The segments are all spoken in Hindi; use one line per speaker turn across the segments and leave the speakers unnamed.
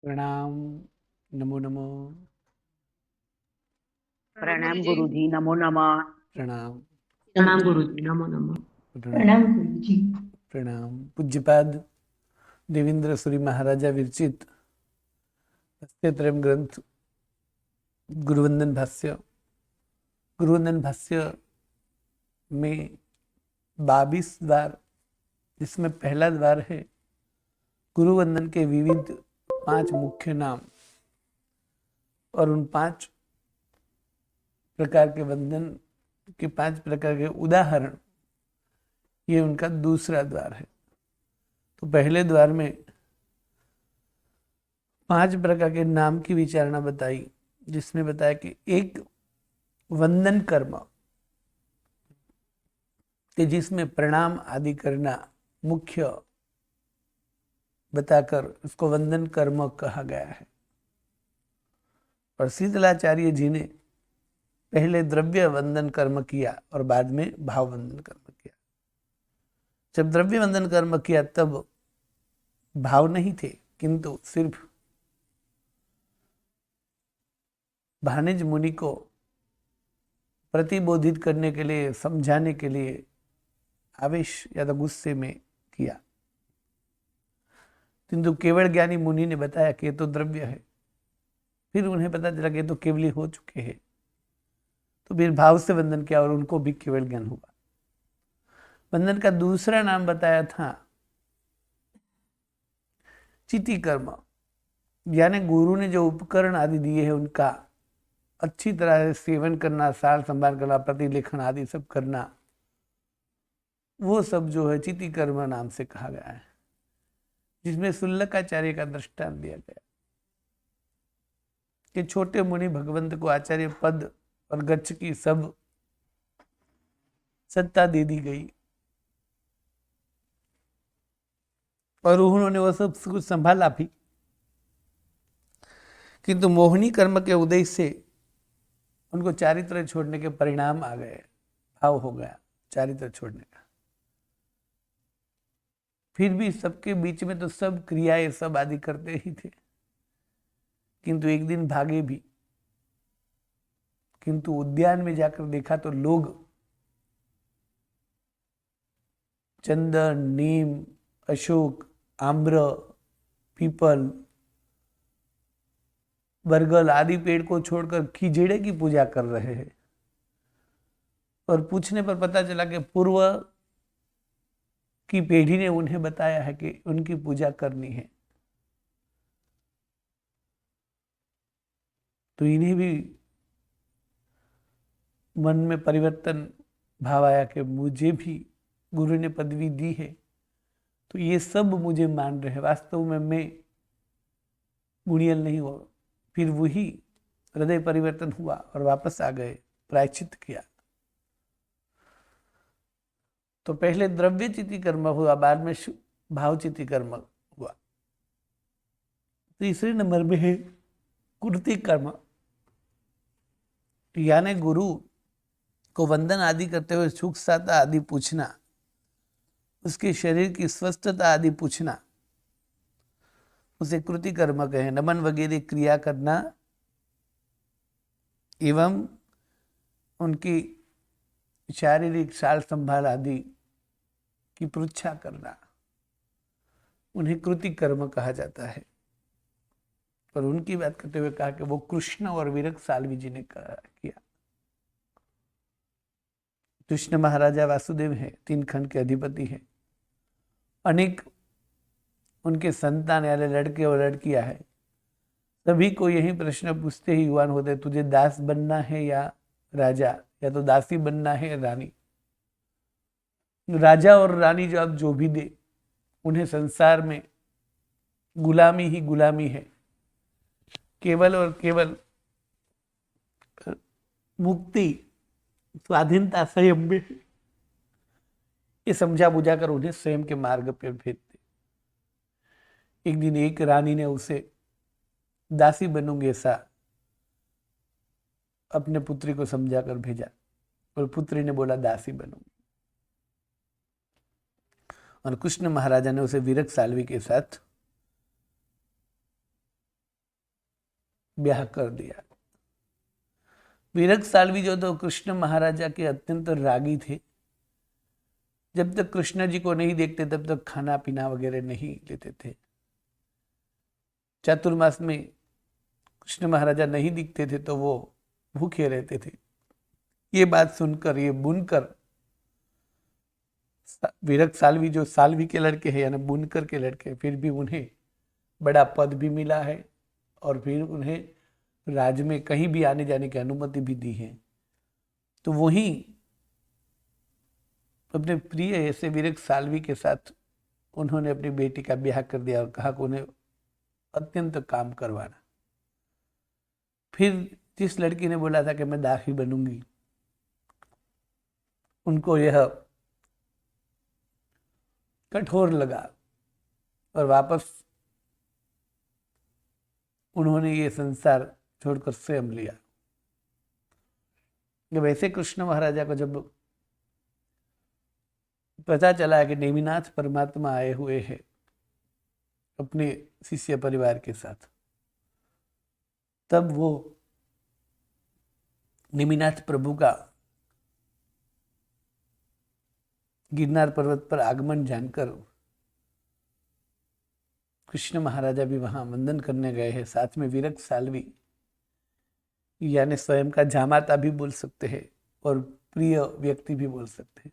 प्रणाम। नमो नमो।
प्रणाम गुरुजी, नमो नमः।
प्रणाम।
प्रणाम गुरुजी, नमो नमः।
प्रणाम।
प्रणाम गुरुजी।
प्रणाम। पूज्यपाद देवेंद्र सूरी महाराजा विरचित हस्त्यत्रयम ग्रंथ गुरुवंदन भाष्य। गुरुवंदन भाष्य में 22 द्वार, जिसमें पहला द्वार है गुरुवंदन के विविध 5 मुख्य नाम और उन 5 प्रकार के वंदन के 5 प्रकार के उदाहरण, ये उनका दूसरा द्वार है। तो पहले द्वार में 5 प्रकार के नाम की विचारणा बताई, जिसमें बताया कि एक वंदन कर्म कि जिसमें प्रणाम आदि करना मुख्य बताकर उसको वंदन कर्म कहा गया है। और शीतलाचार्य जी ने पहले द्रव्य वंदन कर्म किया और बाद में भाव वंदन कर्म किया। जब द्रव्य वंदन कर्म किया तब भाव नहीं थे, किंतु सिर्फ भानिज मुनि को प्रतिबोधित करने के लिए, समझाने के लिए आवेश या तो गुस्से में किया। किंतु केवल ज्ञानी मुनि ने बताया कि ये तो द्रव्य है। फिर उन्हें पता चला कि ये तो केवली हो चुके हैं, तो फिर भाव से वंदन किया और उनको भी केवल ज्ञान हुआ। वंदन का दूसरा नाम बताया था चिति कर्म, यानी गुरु ने जो उपकरण आदि दिए हैं उनका अच्छी तरह से सेवन करना, सार संभाल करना, प्रतिलेखन आदि सब करना, वो सब जो है चिति कर्म नाम से कहा गया है, जिसमें सुल्लकाचार्य का दृष्टांत दिया गया कि छोटे मुनि भगवंत को आचार्य पद और गच्छ की सब सत्ता दे दी गई और उन्होंने वो सब कुछ संभाला भी, किंतु मोहिनी कर्म के उदय से उनको चारित्र छोड़ने के परिणाम आ गए, भाव हो गया चारित्र छोड़ने का। फिर भी सबके बीच में तो सब क्रियाएं सब आदि करते ही थे, किंतु एक दिन भागे भी। किंतु उद्यान में जाकर देखा तो लोग चंदन, नीम, अशोक, आम्र, पीपल, बरगद आदि पेड़ को छोड़कर खिजेड़े की पूजा कर रहे हैं। और पूछने पर पता चला कि पूर्व की पीढ़ी ने उन्हें बताया है कि उनकी पूजा करनी है। तो इन्हें भी मन में परिवर्तन भाव आया कि मुझे भी गुरु ने पदवी दी है, तो ये सब मुझे मान रहे हैं, वास्तव में मैं गुणियल नहीं हुआ। फिर वही हृदय परिवर्तन हुआ और वापस आ गए, प्रायश्चित किया। तो पहले द्रव्य चिति कर्म हुआ, बाद में भाव चिति कर्म हुआ। तीसरे नंबर में है कुर्ति कर्म, यानी गुरु को वंदन आदि करते हुए सुख साता आदि पूछना, उसके शरीर की स्वस्थता आदि पूछना, उसे कृति कर्म कहे। नमन वगैरह क्रिया करना एवं उनकी शारीरिक साल संभाल आदि की पृच्छा करना, उन्हें कृति कर्म कहा जाता है। पर उनकी बात करते हुए कहा कि वो कृष्ण और विरक्त सालवी जी ने किया। कृष्ण महाराजा वासुदेव है, 3 खंड के अधिपति हैं, अनेक उनके संतान यानी लड़के और लड़कियां हैं। सभी को यही प्रश्न पूछते ही युवान होते, तुझे दास बनना है या राजा, या तो दासी बनना है रानी। राजा और रानी जो आप जो भी दे, उन्हें संसार में गुलामी ही गुलामी है। केवल और केवल मुक्ति, स्वाधीनता संयम में, ये समझा बुझा कर उन्हें स्वयं के मार्ग पर भेजते। एक दिन एक रानी ने उसे दासी बनूंगी ऐसा अपने पुत्री को समझाकर भेजा, और पुत्री ने बोला दासी बनूंगी। और कृष्ण महाराजा ने उसे विरक्त सालवी के साथ ब्याह कर दिया। विरक्त साल्वी जो तो कृष्ण महाराजा के अत्यंत रागी थे। जब तक कृष्ण जी को नहीं देखते तब तक खाना पीना वगैरह नहीं लेते थे। चातुर्मास में कृष्ण महाराजा नहीं दिखते थे तो वो भूखे रहते थे। ये बात सुनकर, ये बुनकर, विरक्त साल्वी जो साल्वी के लड़के हैं यानी बुनकर के लड़के, फिर भी उन्हें बड़ा पद भी मिला है और फिर उन्हें राज्य में कहीं भी आने जाने की अनुमति भी दी है। तो वहीं अपने प्रिय ऐसे विरक्त साल्वी के साथ उन्होंने अपनी बेटी का ब्याह कर दिया और कहा कि उन्हें अत्यंत काम करवाना। फिर जिस लड़की ने बोला था कि मैं दासी बनूंगी, उनको यह कठोर लगा और वापस उन्होंने ये संसार छोड़कर स्वयं लिया। जब ऐसे कृष्ण महाराजा को जब पता चला कि नेमिनाथ परमात्मा आए हुए हैं अपने शिष्य परिवार के साथ, तब वो नेमिनाथ प्रभु का गिरनार पर्वत पर आगमन जानकर कृष्ण महाराजा भी वहां वंदन करने गए हैं। साथ में विरक्त साल्वी यानी स्वयं का जामाता भी बोल सकते हैं और प्रिय व्यक्ति भी बोल सकते हैं।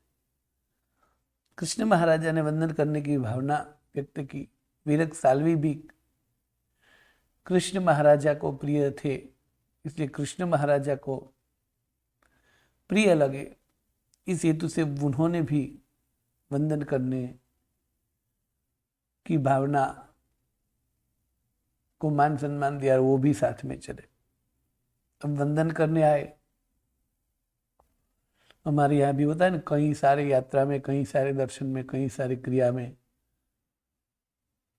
कृष्ण महाराजा ने वंदन करने की भावना व्यक्त की। विरक्त साल्वी भी कृष्ण महाराजा को प्रिय थे, इसलिए कृष्ण महाराजा को प्रिय लगे। इस हेतु से उन्होंने भी वंदन करने की भावना को मान सम्मान दिया और वो भी साथ में चले। अब वंदन करने आए। हमारे यहाँ भी होता है ना, कई सारे यात्रा में, कई सारे दर्शन में, कई सारी क्रिया में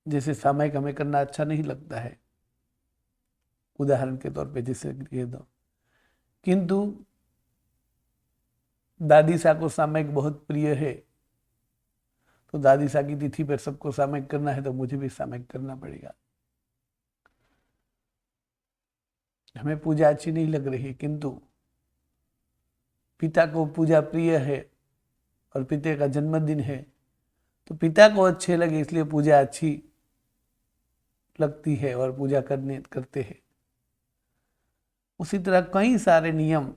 जैसे सामयिक हमें करना अच्छा नहीं लगता है, उदाहरण के तौर पे जैसे कह दो, किंतु दादी सा को सामयिक बहुत प्रिय है तो दादी सा की तिथि पर सबको सामयिक करना है तो मुझे भी सामयिक करना पड़ेगा। हमें पूजा अच्छी नहीं लग रही किंतु पिता को पूजा प्रिय है और पिता का जन्मदिन है तो पिता को अच्छे लगे इसलिए पूजा अच्छी लगती है और पूजा करते हैं। उसी तरह कई सारे नियम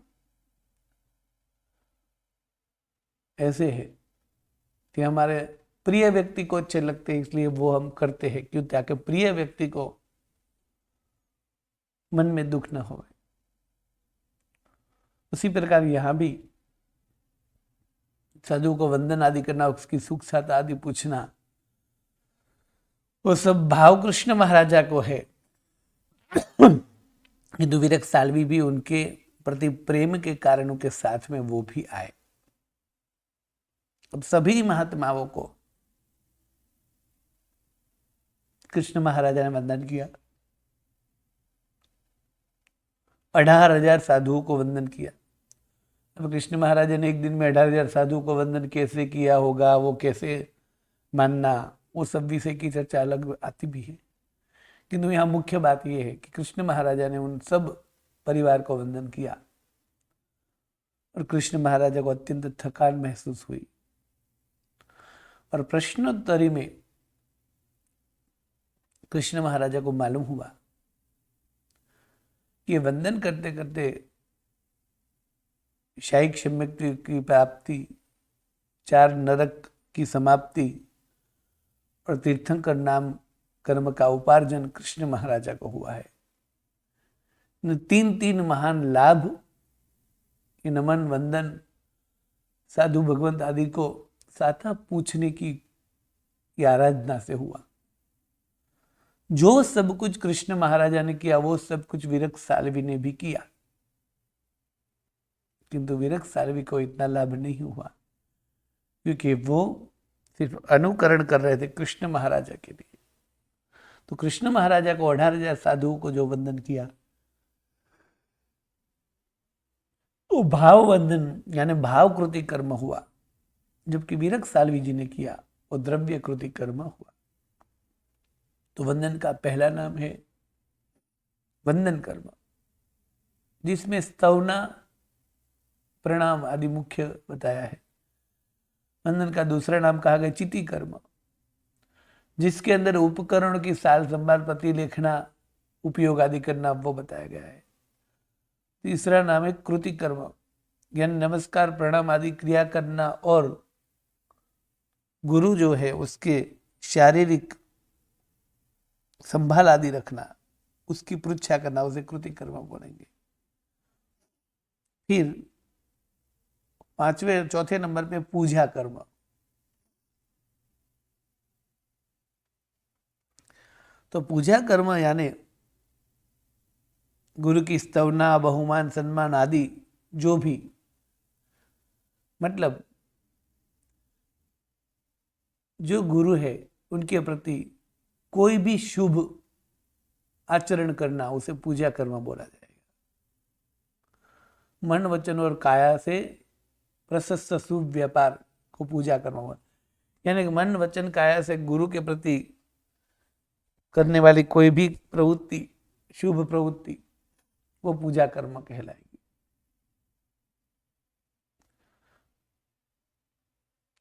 ऐसे हैं कि हमारे प्रिय व्यक्ति को अच्छे लगते हैं इसलिए वो हम करते हैं, क्यों? ताकि प्रिय व्यक्ति को मन में दुख न हो। उसी प्रकार यहां भी साधु को वंदन आदि करना, उसकी सुख साथ आदि पूछना, वो सब भाव कृष्ण महाराजा को है। किंतु विरक्त साल्वी भी उनके प्रति प्रेम के कारणों के साथ में वो भी आए। अब सभी महात्माओं को कृष्ण महाराजा ने वंदन किया। 18,000 साधुओं को वंदन किया। अब कृष्ण महाराजा ने एक दिन में 18,000 साधुओं को वंदन कैसे किया होगा, वो कैसे मानना, वो सब विषय की चर्चा अलग आती भी है। किंतु यहाँ मुख्य बात यह है कि कृष्ण महाराजा ने उन सब परिवार को वंदन किया और कृष्ण महाराजा को अत्यंत थकान महसूस हुई। और प्रश्नोत्तरी में कृष्ण महाराजा को मालूम हुआ कि वंदन करते करते शाही क्षम्य की प्राप्ति, 4 नरक की समाप्ति और तीर्थंकर नाम कर्म का उपार्जन कृष्ण महाराजा को हुआ है। 3 महान लाभ नमन, वंदन, साधु भगवंत आदि को साथा पूछने की आराधना से हुआ। जो सब कुछ कृष्ण महाराजा ने किया वो सब कुछ विरक्त साल्वी ने भी किया, किंतु विरक्त साल्वी को इतना लाभ नहीं हुआ क्योंकि वो सिर्फ अनुकरण कर रहे थे कृष्ण महाराजा के लिए। तो कृष्ण महाराजा को 18,000 साधुओं को जो वंदन किया वो भाव वंदन यानी भाव कृति कर्म हुआ, जबकि विरक्त साल्वी जी ने किया वो द्रव्य कृति कर्म हुआ। तो वंदन का पहला नाम है वंदन कर्म, जिसमें स्तवना प्रणाम आदि मुख्य बताया है। वंदन का दूसरा नाम कहा गया चिति कर्म, जिसके अंदर उपकरणों की साल संभाल प्रतिलेखना उपयोग आदि करना वो बताया गया है। तीसरा नाम है कृति कर्म, यानी नमस्कार प्रणाम आदि क्रिया करना और गुरु जो है उसके शारीरिक संभाल आदि रखना, उसकी पृच्छा करना, उसे कृति कर्म बोलेंगे। फिर चौथे नंबर पे पूजा कर्म। तो पूजा कर्म यानी गुरु की स्तवना, बहुमान, सम्मान आदि जो भी, मतलब जो गुरु है उनके प्रति कोई भी शुभ आचरण करना, उसे पूजा कर्म बोला जाएगा। मन, वचन और काया से प्रशस्त शुभ व्यापार को पूजा कर्म बोला, यानी कि मन, वचन, काया से गुरु के प्रति करने वाली कोई भी प्रवृत्ति, शुभ प्रवृत्ति, वो पूजा कर्म कहलाएगी।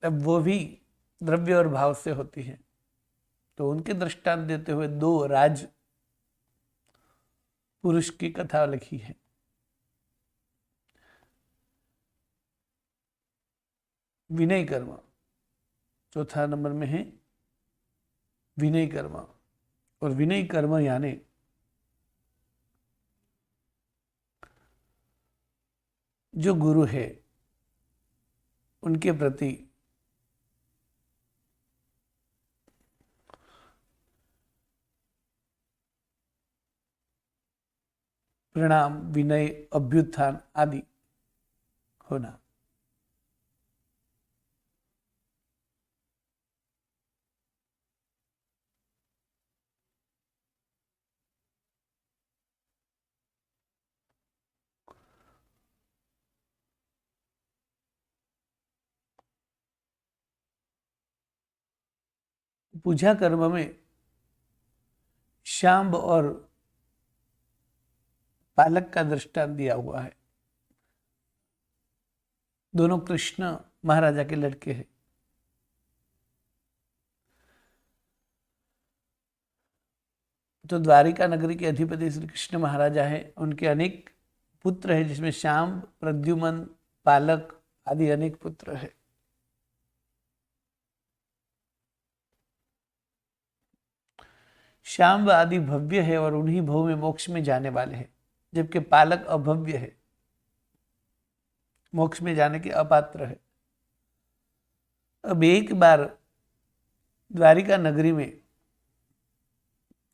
अब वो भी द्रव्य और भाव से होती है। तो उनके दृष्टांत देते हुए 2 राज पुरुष की कथा लिखी है। विनय कर्म चौथा नंबर में है, विनय कर्म। और विनय कर्म यानी जो गुरु है उनके प्रति प्रणाम, विनय, अभ्युत्थान आदि होना। पूजा कर्म में शांब और पालक का दृष्टांत दिया हुआ है। दोनों कृष्ण महाराजा के लड़के हैं। तो द्वारिका नगरी के अधिपति श्री कृष्ण महाराजा है, उनके अनेक पुत्र हैं, जिसमें शांब, प्रद्युमन, पालक आदि अनेक पुत्र है। शांब आदि भव्य है और उन्हीं भव में मोक्ष में जाने वाले हैं, जबकि पालक अभव्य है, मोक्ष में जाने के अपात्र है। अब एक बार द्वारिका नगरी में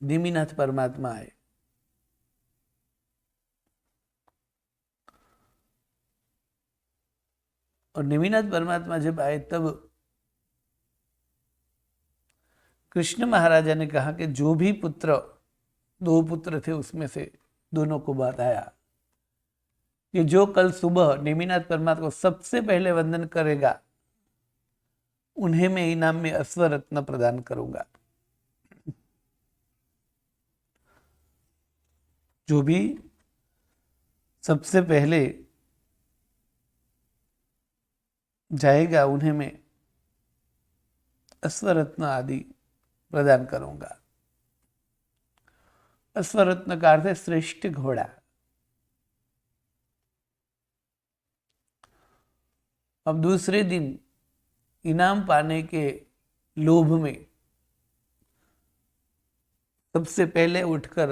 नेमिनाथ परमात्मा आए। और नेमिनाथ परमात्मा जब आए तब कृष्ण महाराजा ने कहा कि जो भी पुत्र, 2 पुत्र थे उसमें से दोनों को बताया कि जो कल सुबह नेमिनाथ परमात्मा को सबसे पहले वंदन करेगा उन्हें मैं इनाम में अश्वरत्न प्रदान करूंगा। जो भी सबसे पहले जाएगा उन्हें मैं अश्वरत्न आदि प्रदान करूंगा। अश्वरत्न का अर्थ है श्रेष्ठ घोड़ा। अब दूसरे दिन इनाम पाने के लोभ में सबसे पहले उठकर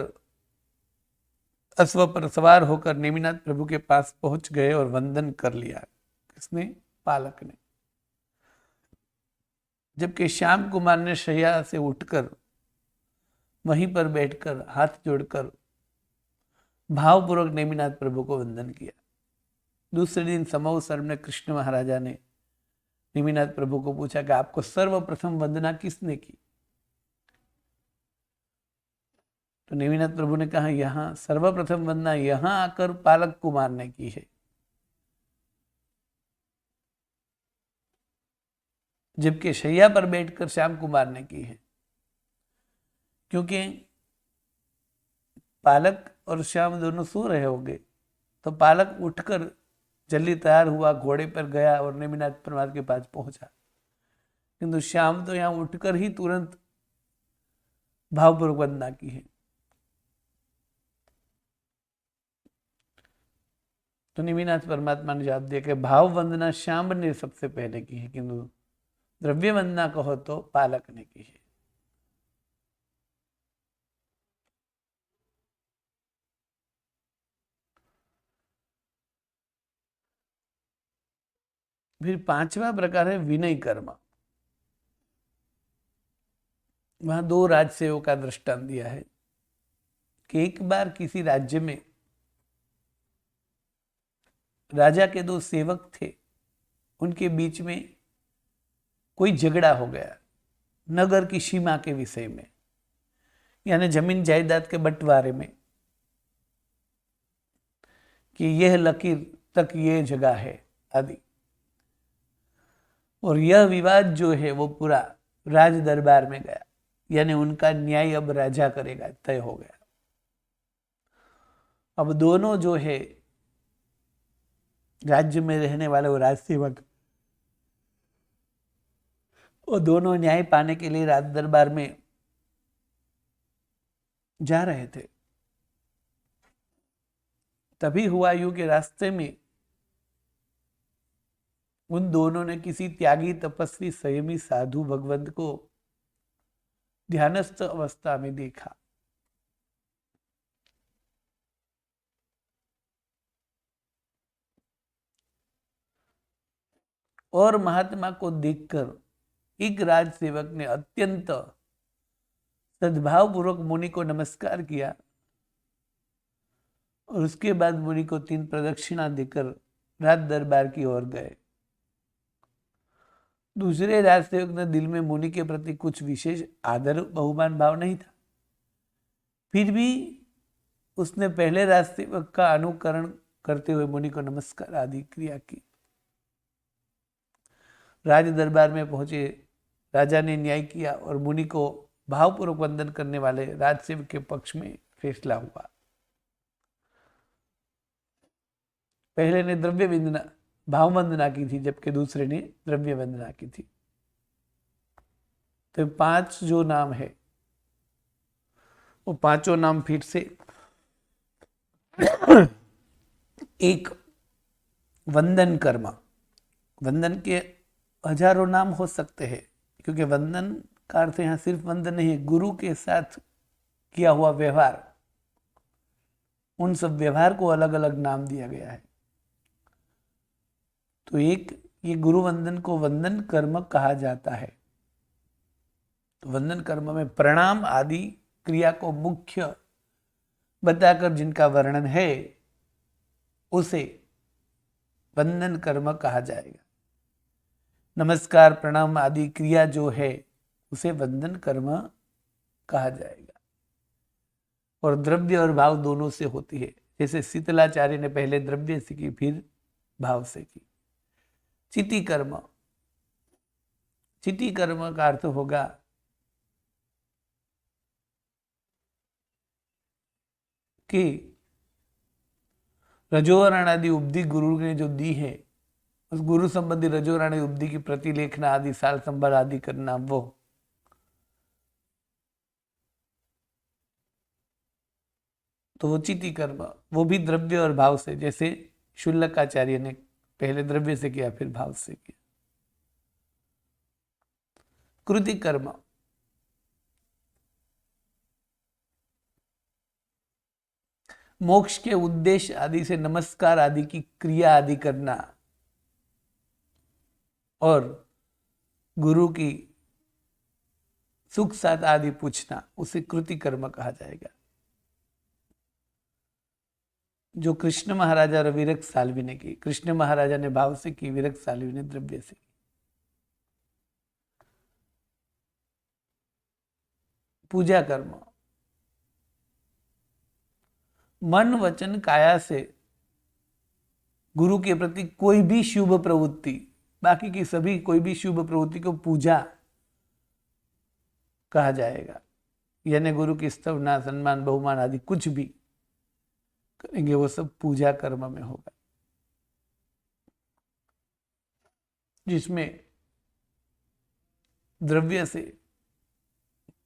अश्व पर सवार होकर नेमिनाथ प्रभु के पास पहुंच गए और वंदन कर लिया। किसने? पालक ने। जबकि श्याम कुमार ने शैया से उठकर वहीं पर बैठकर हाथ जोड़कर भावपूर्वक नेमिनाथ प्रभु को वंदन किया। दूसरे दिन समवसर में कृष्ण महाराजा ने नेमिनाथ प्रभु को पूछा कि आपको सर्वप्रथम वंदना किसने की? तो नेमिनाथ प्रभु ने कहा, यहां सर्वप्रथम वंदना यहां आकर पालक कुमार ने की है, जबकि शैया पर बैठकर श्याम कुमार ने की है। क्योंकि पालक और श्याम दोनों सो रहे होंगे, तो पालक उठकर जल्दी तैयार हुआ, घोड़े पर गया और नेमिनाथ परमात्मा के पास पहुंचा। किंतु श्याम तो यहाँ उठकर ही तुरंत भावपूर्वक वंदना की है। तो नेमिनाथ परमात्मा ने जवाब दिया कि भाव वंदना श्याम ने सबसे पहले की है, किंतु द्रव्य वंदना कहो तो पालक ने की है। फिर पांचवा प्रकार है विनय कर्म। वहां दो राजसेवक का दृष्टांत दिया है कि एक बार किसी राज्य में राजा के दो सेवक थे, उनके बीच में कोई झगड़ा हो गया नगर की सीमा के विषय में, यानी जमीन जायदाद के बंटवारे में, कि यह लकीर तक ये जगह है आदि। और यह विवाद जो है वो पूरा राज दरबार में गया, यानी उनका न्याय अब राजा करेगा, तय हो गया। अब दोनों जो है राज्य में रहने वाले वो राजसेवक, वो दोनों न्याय पाने के लिए राज दरबार में जा रहे थे। तभी हुआ यूं कि रास्ते में उन दोनों ने किसी त्यागी तपस्वी संयमी साधु भगवंत को ध्यानस्थ अवस्था में देखा। और महात्मा को देखकर एक राजसेवक ने अत्यंत सद्भावपूर्वक मुनि को नमस्कार किया और उसके बाद मुनि को 3 प्रदक्षिणा देकर राज दरबार की ओर गए। दूसरे राजसेवक ने दिल में मुनि के प्रति कुछ विशेष आदर बहुमान भाव नहीं था, फिर भी उसने पहले राजसेवक का अनुकरण करते हुए मुनि को नमस्कार आदि क्रिया की। राज दरबार में पहुंचे राजा ने न्याय किया और मुनि को भावपूर्वक वंदन करने वाले राजसेवक के पक्ष में फैसला हुआ। पहले ने द्रव्य वंदना भाव वंदना की थी, जबकि दूसरे ने द्रव्य वंदना की थी। तो 5 जो नाम है वो पांचों नाम फिर से एक वंदन कर्म। वंदन के हजारों नाम हो सकते हैं, क्योंकि वंदन का अर्थ यहाँ सिर्फ वंदन नहीं है, गुरु के साथ किया हुआ व्यवहार, उन सब व्यवहार को अलग अलग नाम दिया गया है। तो एक ये गुरु वंदन को वंदन कर्म कहा जाता है। तो वंदन कर्म में प्रणाम आदि क्रिया को मुख्य बताकर जिनका वर्णन है उसे वंदन कर्म कहा जाएगा। नमस्कार प्रणाम आदि क्रिया जो है उसे वंदन कर्म कहा जाएगा। और द्रव्य और भाव दोनों से होती है, जैसे शीतलाचार्य ने पहले द्रव्य से की फिर भाव से की। चिति कर्म, चिति कर्म का अर्थ होगा कि रजोवरण आदि उपधि गुरु ने जो दी है, उस गुरु संबंधी रजोवरण उपधि की प्रतिलेखना आदि साल संभार आदि करना, वो चिति कर्म, वो भी द्रव्य और भाव से, जैसे शुल्लकाचार्य ने पहले द्रव्य से किया फिर भाव से किया। कृति कर्म, मोक्ष के उद्देश्य आदि से नमस्कार आदि की क्रिया आदि करना और गुरु की सुख साथ आदि पूछना, उसे कृति कर्म कहा जाएगा। जो कृष्ण महाराजा और विरक्त साल्वी ने की, कृष्ण महाराजा ने भाव से की, विरक्त साल्वी ने द्रव्य से की। पूजा कर्म, मन वचन काया से गुरु के प्रति कोई भी शुभ प्रवृत्ति, बाकी की सभी कोई भी शुभ प्रवृत्ति को पूजा कहा जाएगा। यानी गुरु की स्तवना सम्मान बहुमान आदि कुछ भी करेंगे वो सब पूजा कर्म में होगा, जिसमें द्रव्य से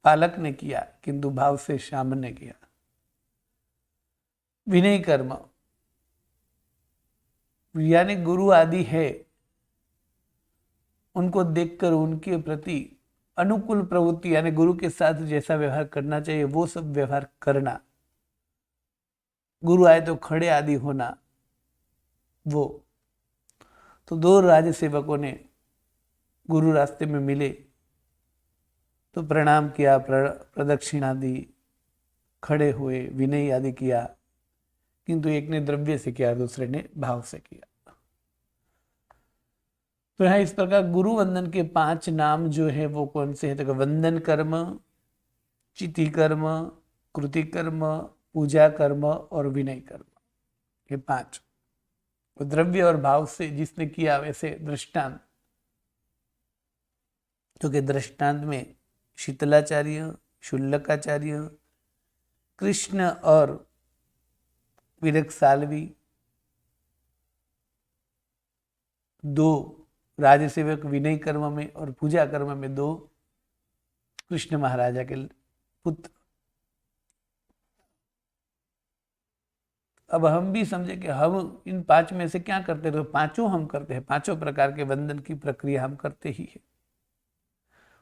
पालक ने किया किंतु भाव से श्याम ने किया। विनय कर्म यानी गुरु आदि है, उनको देखकर उनके प्रति अनुकूल प्रवृत्ति यानी गुरु के साथ जैसा व्यवहार करना चाहिए वो सब व्यवहार करना। गुरु आए तो खड़े आदि होना वो। तो दो राज सेवकों ने गुरु रास्ते में मिले तो प्रणाम किया, प्रदक्षिण आदि, खड़े हुए, विनय आदि किया, किंतु एक ने द्रव्य से किया, दूसरे ने भाव से किया। तो यहाँ इस प्रकार गुरु वंदन के 5 नाम जो है वो कौन से है? तो वंदन कर्म, चिति कर्म, कृति कर्म, पूजा कर्म और विनय कर्म, ये 5। तो द्रव्य और भाव से जिसने किया वैसे दृष्टांत, क्योंकि दृष्टांत में शीतलाचार्य, शुल्लकाचार्य, कृष्ण और विरक साल्वी, 2 राजसेवक विनय कर्म में और पूजा कर्म में 2 कृष्ण महाराजा के पुत्र। अब हम भी समझे कि हम इन 5 में से क्या करते हैं, तो 5 हम करते हैं, 5 प्रकार के वंदन की प्रक्रिया हम करते ही है।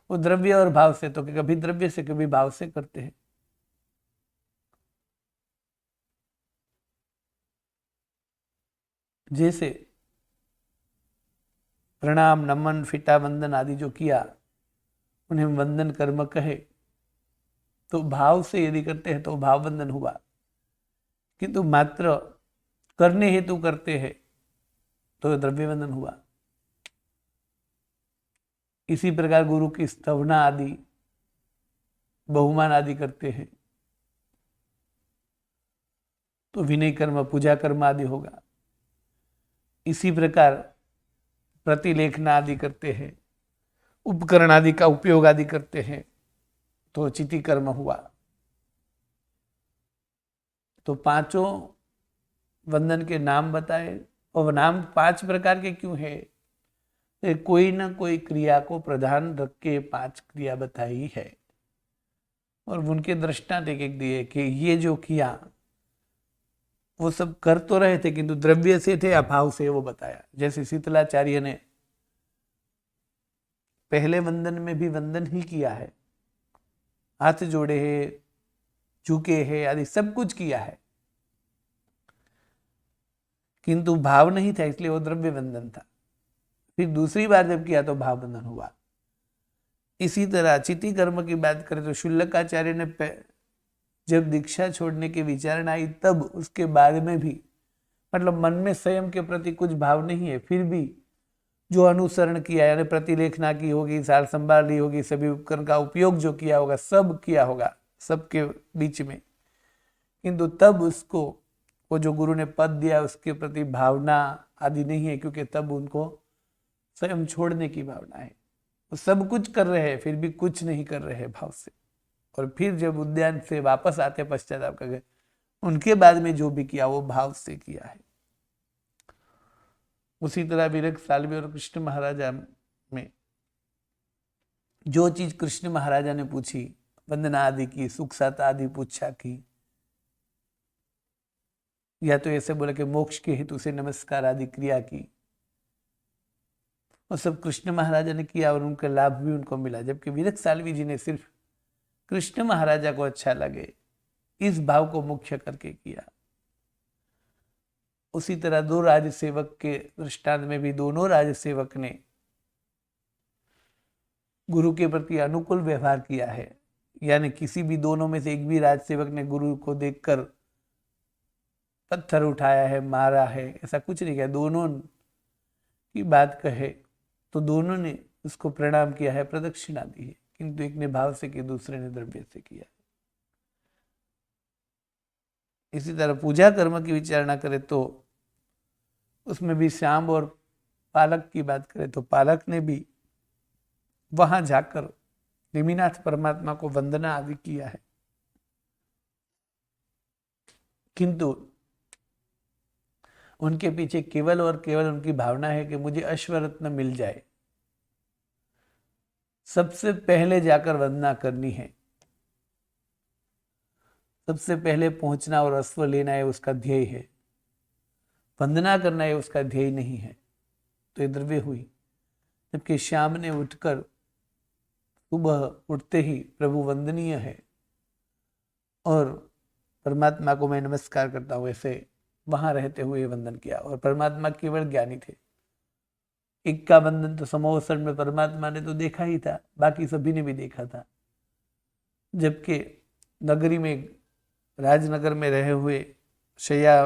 वो द्रव्य और भाव से, तो कभी द्रव्य से कभी भाव से करते हैं। जैसे प्रणाम, नमन, फिटा वंदन आदि जो किया उन्हें वंदन कर्म कहे। तो भाव से यदि करते हैं तो भाव वंदन हुआ, किंतु मात्र करने हेतु करते हैं तो द्रव्य वंदन हुआ। इसी प्रकार गुरु की स्तवना आदि, बहुमान आदि करते हैं तो विनय कर्म, पूजा कर्म आदि होगा। इसी प्रकार प्रतिलेखना आदि करते हैं, उपकरण आदि का उपयोग आदि करते हैं तो चिति कर्म हुआ। तो 5 वंदन के नाम बताए, और नाम 5 प्रकार के क्यों है? तो कोई ना कोई क्रिया को प्रधान रख के 5 क्रिया बताई है, और उनके दृष्टांत एक दिए कि ये जो किया वो सब कर तो रहे थे किंतु द्रव्य से थे या भाव से, वो बताया। जैसे शीतलाचार्य ने पहले वंदन में भी वंदन ही किया है, हाथ जोड़े हैं, झुके हैं आदि सब कुछ किया है, किंतु भाव नहीं था, इसलिए वो द्रव्य वंदन था। फिर दूसरी बार जब किया तो भाव वंदन हुआ। इसी तरह चिति कर्म की बात करें तो शुल्लकाचार्य ने जब दीक्षा छोड़ने की विचारणा आई तब उसके बाद में भी, मतलब मन में स्वयं के प्रति कुछ भाव नहीं है, फिर भी जो अनुसरण किया, यानी प्रतिलेखना की होगी, सार संभाल ली होगी, सभी उपकरण का उपयोग जो किया होगा सब किया होगा सबके बीच में, किंतु तब उसको वो जो गुरु ने पद दिया उसके प्रति भावना आदि नहीं है, क्योंकि तब उनको स्वयं छोड़ने की भावना है। वो सब कुछ कर रहे हैं फिर भी कुछ नहीं कर रहे हैं भाव से। और फिर जब उद्यान से वापस आते पश्चाताप कर गए, उनके बाद में जो भी किया वो भाव से किया है। उसी तरह विरक साल्वी और कृष्ण महाराजा में जो चीज कृष्ण महाराजा ने पूछी, वंदना आदि की, सुख सात आदि पूछा की, या तो ऐसे बोले कि मोक्ष के हेतु से नमस्कार आदि क्रिया की, वो सब कृष्ण महाराजा ने किया और उनका लाभ भी उनको मिला। जबकि विरक साल्वी जी ने सिर्फ कृष्ण महाराजा को अच्छा लगे इस भाव को मुख्य करके किया। उसी तरह 2 राजसेवक के दृष्टांत में भी दोनों राजसेवक ने गुरु के प्रति अनुकूल व्यवहार किया है, यानी किसी भी दोनों में से एक भी राजसेवक ने गुरु को देखकर पत्थर उठाया है, मारा है, ऐसा कुछ नहीं किया। दोनों की बात कहे तो दोनों ने उसको प्रणाम किया है, प्रदक्षिणा दी है, किंतु एक ने भाव से किया, दूसरे ने द्रव्य से किया। इसी तरह पूजा कर्म की विचारणा करें तो उसमें भी श्याम और पालक की बात करें तो पालक ने भी वहां जाकर निमिनाथ परमात्मा को वंदना आदि किया है, किंतु उनके पीछे केवल और केवल उनकी भावना है कि मुझे अश्वरत्न मिल जाए, सबसे पहले जाकर वंदना करनी है, सबसे पहले पहुंचना और अश्व लेना है उसका ध्येय है, वंदना करना है उसका ध्येय नहीं है। तो ये द्रव्य हुई। जबकि श्याम ने उठकर सुबह उठते ही प्रभु वंदनीय है और परमात्मा को मैं नमस्कार करता हूँ, ऐसे वहां रहते हुए वंदन किया। और परमात्मा केवल ज्ञानी थे। एक का वंदन तो समोवसर में परमात्मा ने तो देखा ही था, बाकी सभी ने भी देखा था। जबकि नगरी में, राजनगर में रहे हुए शैया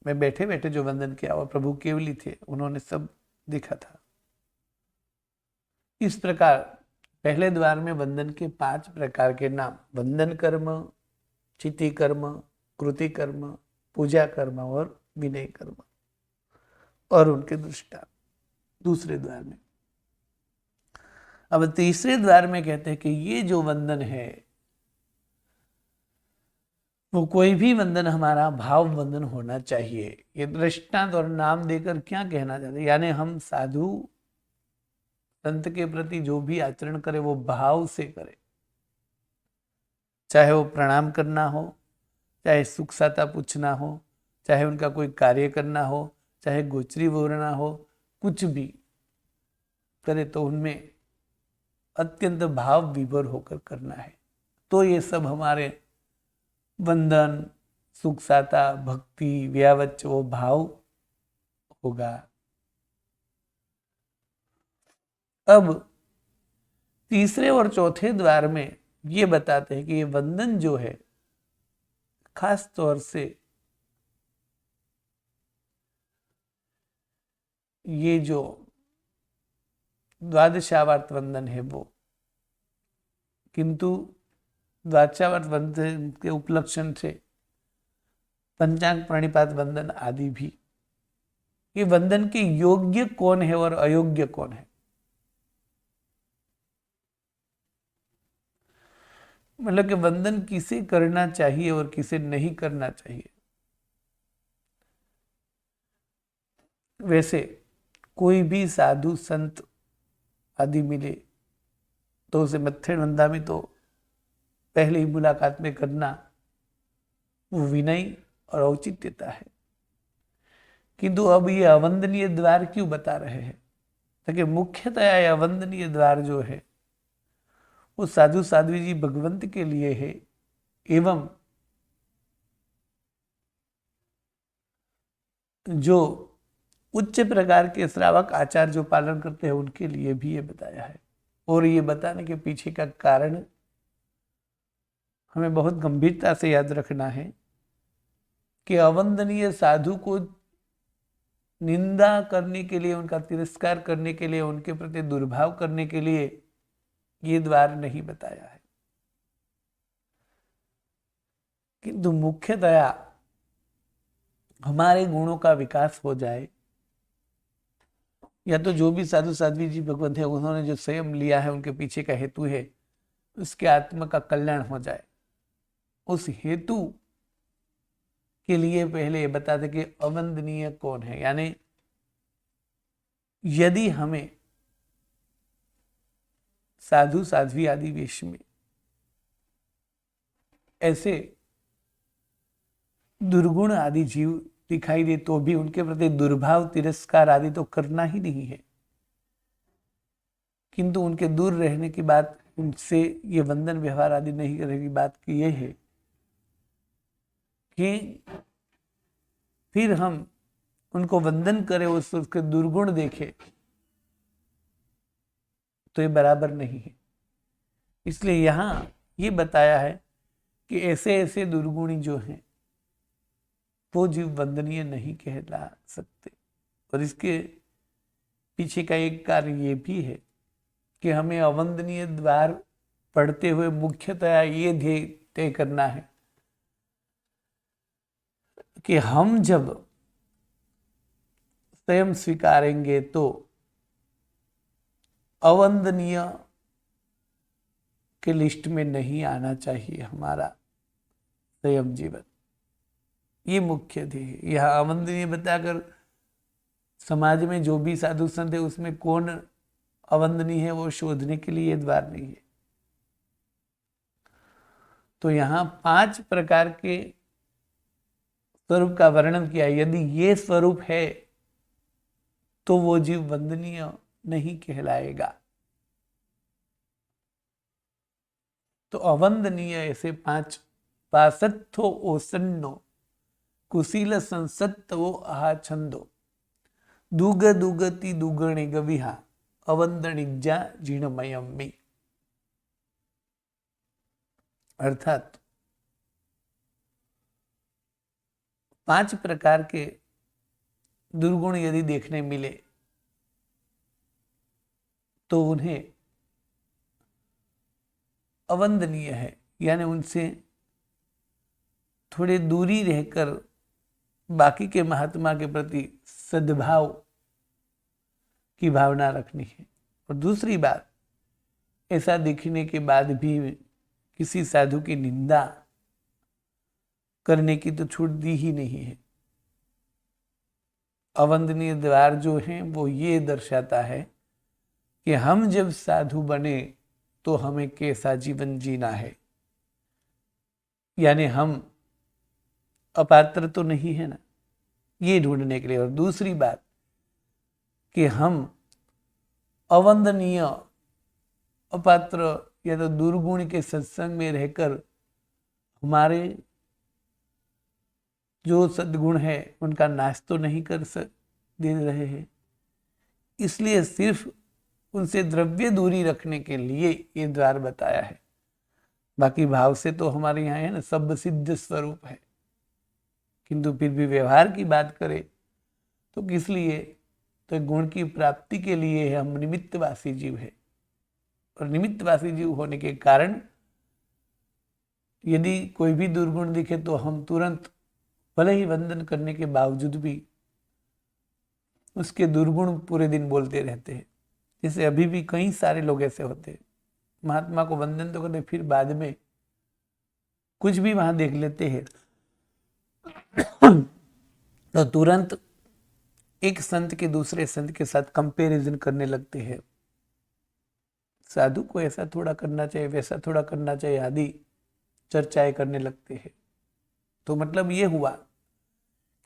में बैठे बैठे जो वंदन किया वो प्रभु केवली थे, उन्होंने सब देखा था। इस प्रकार पहले द्वार में वंदन के 5 प्रकार के नाम, वंदन कर्म, चिति कर्म, कृति कर्म, पूजा कर्म और विनय कर्म, और उनके दृष्टांत दूसरे द्वार में। अब तीसरे द्वार में कहते हैं कि ये जो वंदन है वो कोई भी वंदन हमारा भाव वंदन होना चाहिए। ये दृष्टांत और नाम देकर क्या कहना चाहते हैं, यानी हम साधु संत के प्रति जो भी आचरण करे वो भाव से करे, चाहे वो प्रणाम करना हो, चाहे सुख साता पूछना हो, चाहे उनका कोई कार्य करना हो, चाहे गोचरी बोलना हो, कुछ भी करे तो उनमें अत्यंत भाव विभोर होकर करना है। तो ये सब हमारे वंदन, सुख साता, भक्ति, व्यावच वो भाव होगा। अब तीसरे और चौथे द्वार में ये बताते हैं कि ये वंदन जो है खास तौर से ये जो द्वादशावर्त वंदन है वो, किंतु द्वादशावर्त वंदन के उपलक्षण से पंचांग प्रणिपात वंदन आदि भी, ये वंदन के योग्य कौन है और अयोग्य कौन है, मतलब कि वंदन किसे करना चाहिए और किसे नहीं करना चाहिए। वैसे कोई भी साधु संत आदि मिले तो उसे मत्थे वंदा में तो पहले ही मुलाकात में करना वो विनय और औचित्यता है। किंतु अब ये अवंदनीय द्वार क्यों बता रहे हैं, ताकि मुख्यतया यह अवंदनीय द्वार जो है वो साधु साध्वी जी भगवंत के लिए है, एवं जो उच्च प्रकार के श्रावक आचार जो पालन करते हैं उनके लिए भी ये बताया है। और ये बताने के पीछे का कारण हमें बहुत गंभीरता से याद रखना है कि अवंदनीय साधु को निंदा करने के लिए, उनका तिरस्कार करने के लिए, उनके प्रति दुर्भाव करने के लिए ये द्वार नहीं बताया है। किंतु मुख्यतया हमारे गुणों का विकास हो जाए, या तो जो भी साधु साध्वी जी भगवंत है उन्होंने जो संयम लिया है उनके पीछे का हेतु है उसके आत्मा का कल्याण हो जाए, उस हेतु के लिए पहले बताते कि अवंदनीय कौन है। यानी यदि हमें साधु साध्वी आदि वेश में ऐसे दुर्गुण आदि जीव दिखाई दे तो भी उनके प्रति दुर्भाव, तिरस्कार आदि तो करना ही नहीं है, किंतु उनके दूर रहने की बात, उनसे ये वंदन व्यवहार आदि नहीं करने की बात की यह है कि फिर हम उनको वंदन करें, उसके दुर्गुण देखें तो ये बराबर नहीं है। इसलिए यहां ये बताया है कि ऐसे ऐसे दुर्गुणी जो हैं वो जीव वंदनीय नहीं कहला सकते। और इसके पीछे का एक कार्य ये भी है कि हमें अवंदनीय द्वार पढ़ते हुए मुख्यतया ये ध्येय तय करना है कि हम जब स्वयं स्वीकारेंगे तो अवंदनीय के लिस्ट में नहीं आना चाहिए हमारा स्वयं जीवन। ये मुख्य ध्येय है। यह अवंदनीय बताकर समाज में जो भी साधु संत है उसमें कौन अवंदनीय है वो शोधने के लिए द्वार नहीं है। तो यहाँ 5 प्रकार के स्वरूप का वर्णन किया। यदि ये स्वरूप है तो वो जीव वंदनीय नहीं कहलाएगा। तो अवंदनीय ऐसे 5 पासत्थो ओसन्नो कुशील संसत्तो आहा छंदो दुग दुगति दुगणि गविहा अवंदनिज्जा जीणमयम्मी। अर्थात 5 प्रकार के दुर्गुण यदि देखने मिले तो उन्हें अवंदनीय है, यानी उनसे थोड़े दूरी रहकर बाकी के महात्मा के प्रति सद्भाव की भावना रखनी है। और दूसरी बात, ऐसा दिखने के बाद भी किसी साधु की निंदा करने की तो छूट दी ही नहीं है। अवंदनीय द्वार जो है वो ये दर्शाता है कि हम जब साधु बने तो हमें कैसा जीवन जीना है, यानी हम अपात्र तो नहीं है ना, ये ढूंढने के लिए। और दूसरी बात कि हम अवंदनीय अपात्र या तो दुर्गुण के सत्संग में रहकर हमारे जो सद्गुण है उनका नाश तो नहीं कर दे रहे हैं, इसलिए सिर्फ उनसे द्रव्य दूरी रखने के लिए ये द्वार बताया है। बाकी भाव से तो हमारे यहाँ है ना सब सिद्ध स्वरूप है, किंतु फिर भी व्यवहार की बात करें तो किस लिए, तो गुण की प्राप्ति के लिए हम निमित्तवासी जीव है। और निमित्तवासी जीव होने के कारण यदि कोई भी दुर्गुण दिखे तो हम तुरंत भले ही वंदन करने के बावजूद भी उसके दुर्गुण पूरे दिन बोलते रहते हैं। जैसे अभी भी कई सारे लोग ऐसे होते हैं, महात्मा को वंदन तो करते फिर बाद में कुछ भी वहां देख लेते हैं तो तुरंत एक संत के दूसरे संत के साथ कंपैरिजन करने लगते हैं। साधु को ऐसा थोड़ा करना चाहिए, वैसा थोड़ा करना चाहिए आदि चर्चाएं करने लगते हैं। तो मतलब ये हुआ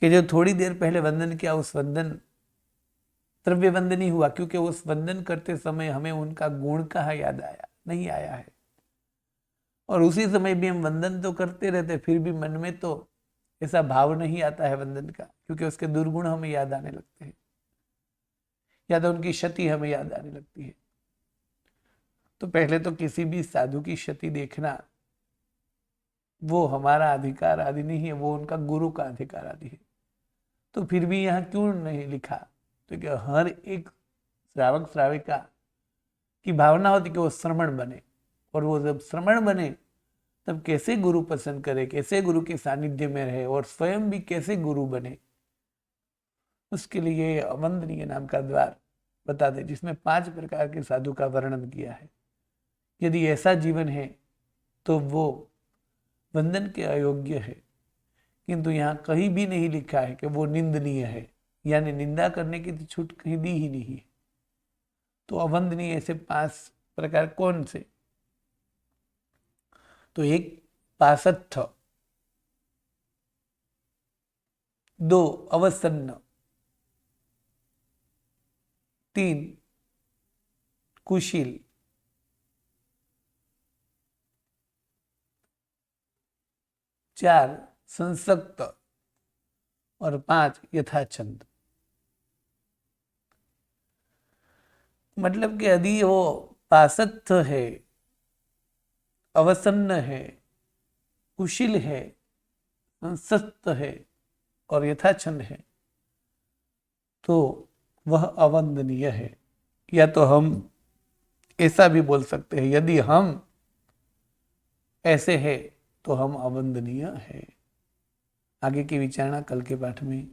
कि जो थोड़ी देर पहले वंदन किया उस वंदन द्रव्य वंदन ही हुआ, क्योंकि उस वंदन करते समय हमें उनका गुण कहाँ याद आया, नहीं आया है। और उसी समय भी हम वंदन तो करते रहते, फिर भी मन में तो ऐसा भाव नहीं आता है वंदन का, क्योंकि उसके दुर्गुण हमें याद आने लगते हैं या तो उनकी क्षति हमें याद आने लगती है। तो पहले तो किसी भी साधु की क्षति देखना वो हमारा अधिकार आदि नहीं है, वो उनका गुरु का अधिकार आदि है। तो फिर भी यहाँ क्यों नहीं लिखा, तो क्या हर एक श्रावक श्राविका की भावना होती कि वो श्रमण बने, और वो जब श्रमण बने तब कैसे गुरु पसंद करे, कैसे गुरु के सानिध्य में रहे और स्वयं भी कैसे गुरु बने, उसके लिए अवंदनीय नाम का द्वार बता दे, जिसमें 5 प्रकार के साधु का वर्णन किया है। यदि ऐसा जीवन है तो वो वंदन के अयोग्य है, किंतु यहाँ कहीं भी नहीं लिखा है कि वो निंदनीय है, यानी निंदा करने की तो छूट कहीं दी ही नहीं है। तो अवंदनीय ऐसे 5 प्रकार कौन से, तो 1 पासत्थ, 2 अवसन्न, 3 कुशील, 4 संसक्त और 5 यथाछंद। मतलब कि यदि वो पासत्थ है, अवसन्न है, कुशील है, संसक्त है और यथाछंद है तो वह अवंदनीय है। या तो हम ऐसा भी बोल सकते हैं, यदि हम ऐसे हैं तो हम अवंदनीय हैं। आगे की विचारणा कल के पाठ में